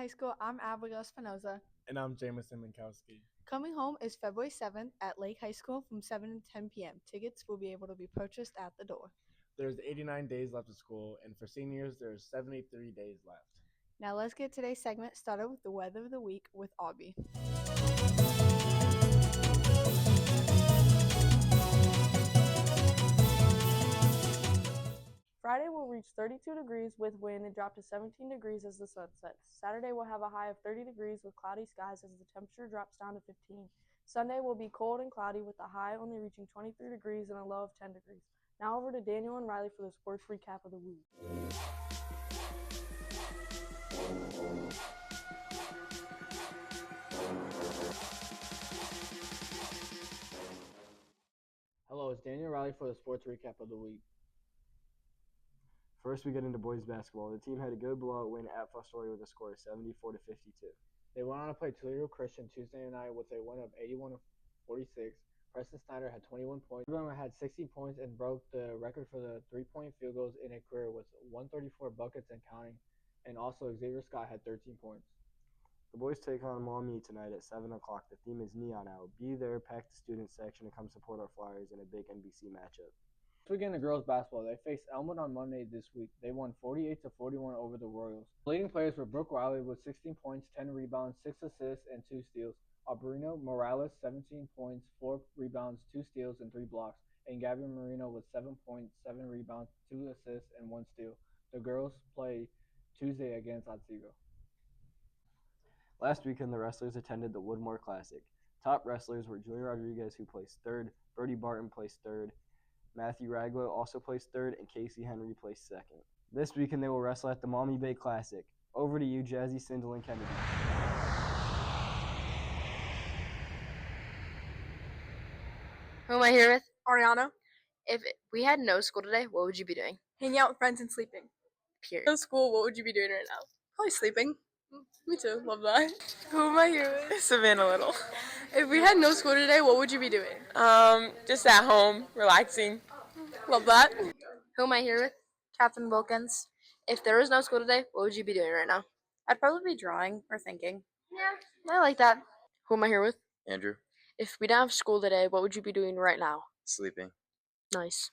High School, I'm Abigail Espinoza. And I'm Jameson Minkowski. Coming Home is February 7th at Lake High School from 7 to 10 p.m. Tickets will be able to be purchased at the door. There's 89 days left of school, and for seniors, there's 73 days left. Now let's get today's segment started with the weather of the week with Aubrey. Friday will reach 32 degrees with wind and drop to 17 degrees as the sun sets. Saturday will have a high of 30 degrees with cloudy skies as the temperature drops down to 15. Sunday will be cold and cloudy with a high only reaching 23 degrees and a low of 10 degrees. Now over to Daniel and Riley for the sports recap of the week. Hello, it's Daniel Riley for the sports recap of the week. First, we get into boys basketball. The team had a good blowout win at Fostoria with a score of 74-52. They went on to play Toledo Christian Tuesday night with a win of 81-46. Preston Snyder had 21 points. Everyone had 60 points and broke the record for the three-point field goals in a career with 134 buckets and counting. And also Xavier Scott had 13 points. The boys take on Maumee tonight at 7 o'clock. The theme is Neon Out. Be there, pack the student section, and come support our Flyers in a big NBC matchup. This weekend in girls basketball, they faced Elmwood on Monday this week. They won 48-41 over the Royals. The leading players were Brooke Riley with 16 points, 10 rebounds, 6 assists, and 2 steals. Alberino Morales, 17 points, 4 rebounds, 2 steals, and 3 blocks. And Gabby Marino with 7 points, 7 rebounds, 2 assists, and 1 steal. The girls play Tuesday against Otsego. Last weekend, the wrestlers attended the Woodmore Classic. Top wrestlers were Julia Rodriguez, who placed third, Birdie Barton placed third, Matthew Raglow also placed third, and Casey Henry placed second. This weekend, they will wrestle at the Maumee Bay Classic. Over to you, Jazzy Sindel and Kennedy. Who am I here with? Ariana. If we had no school today, what would you be doing? Hanging out with friends and sleeping. Period. No school, what would you be doing right now? Probably sleeping. Me too, love that. Who am I here with? Savannah Little. If we had no school today, what would you be doing? Just at home, relaxing. Love that. Who am I here with? Catherine Wilkins. If there was no school today, what would you be doing right now? I'd probably be drawing or thinking. Yeah, I like that. Who am I here with? Andrew. If we didn't have school today, what would you be doing right now? Sleeping. Nice.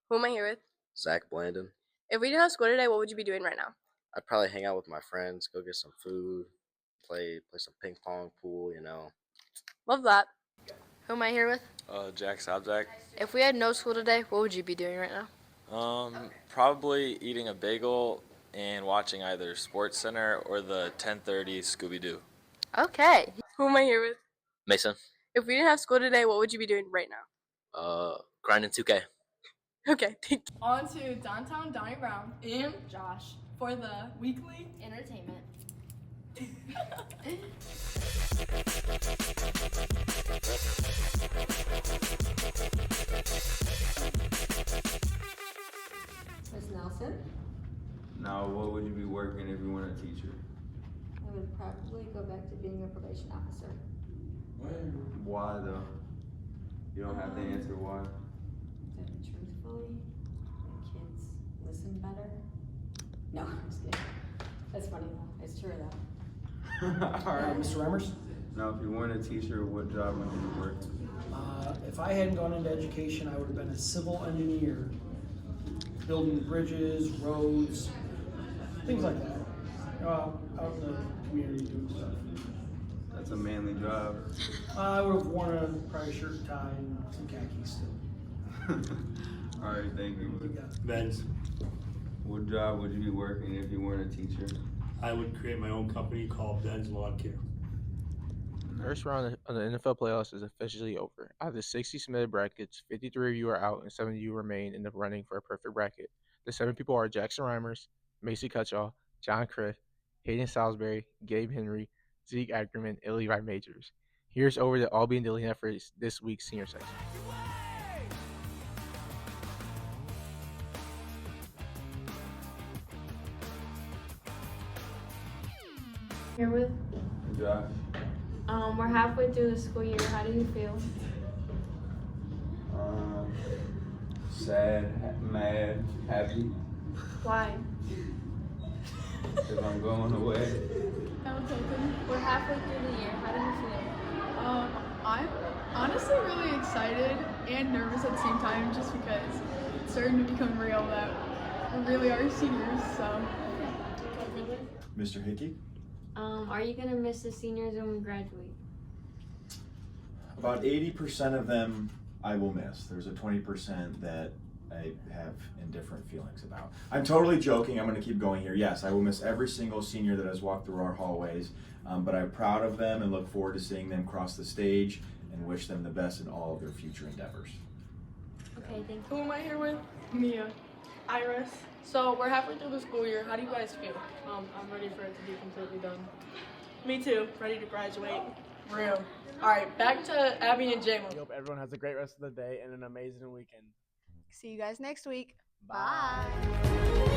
Who am I here with? Zach Blandon. If we didn't have school today, what would you be doing right now? I'd probably hang out with my friends, go get some food, play some ping pong, pool, you know. Love that. Who am I here with? Jack Sabzak. If we had no school today, what would you be doing right now? Probably eating a bagel and watching either Sports Center or the 10:30 Scooby-Doo. Okay. Who am I here with? Mason. If we didn't have school today, what would you be doing right now? Grinding 2K. Okay, thank you. On to Downtown Donnie Brown and Josh for the weekly Entertainment. Ms. Nelson? Now, what would you be working if you weren't a teacher? I would probably go back to being a probation officer. Why, though? You don't have to answer why. Live truthfully, make kids listen better. No, I'm just kidding. That's funny though. It's true though. All right. Mr. Remmers? Now, if you weren't a teacher, what job would you be working? If I hadn't gone into education, I would have been a civil engineer, building bridges, roads, things like that. Out in the community doing stuff. That's a manly job. I would have worn a probably shirt and tie and some khakis still. All right, thank you. Benz. What job would you be working if you weren't a teacher? I would create my own company called Benz Lawn Care. First round of the NFL playoffs is officially over. Out of the 60 submitted brackets, 53 of you are out and 7 of you remain in the running for a perfect bracket. The 7 people are Jackson Reimers, Macy Cutchall, John Criff, Hayden Salisbury, Gabe Henry, Zeke Ackerman, and Levi Majors. Here's over to Albie and Dillian for this week's senior section. here with. Josh. We're halfway through the school year. How do you feel? Sad, mad, happy. Why? if I'm going away. We're halfway through the year. How do you feel? I'm honestly really excited and nervous at the same time just because it's starting to become real that we really are seniors, so. Mr. Hickey? Are you gonna miss the seniors when we graduate? About 80% of them I will miss. There's a 20% that I have indifferent feelings about. I'm totally joking. I'm going to keep going here. Yes, I will miss every single senior that has walked through our hallways, but I'm proud of them and look forward to seeing them cross the stage and wish them the best in all of their future endeavors. Okay, thank you. Who am I here with? Mia. Iris. So we're halfway through the school year. How do you guys feel? I'm ready for it to be completely done. Me too. Ready to graduate. Real. All right, back to Abby and Jalen. We hope everyone has a great rest of the day and an amazing weekend. See you guys next week. Bye.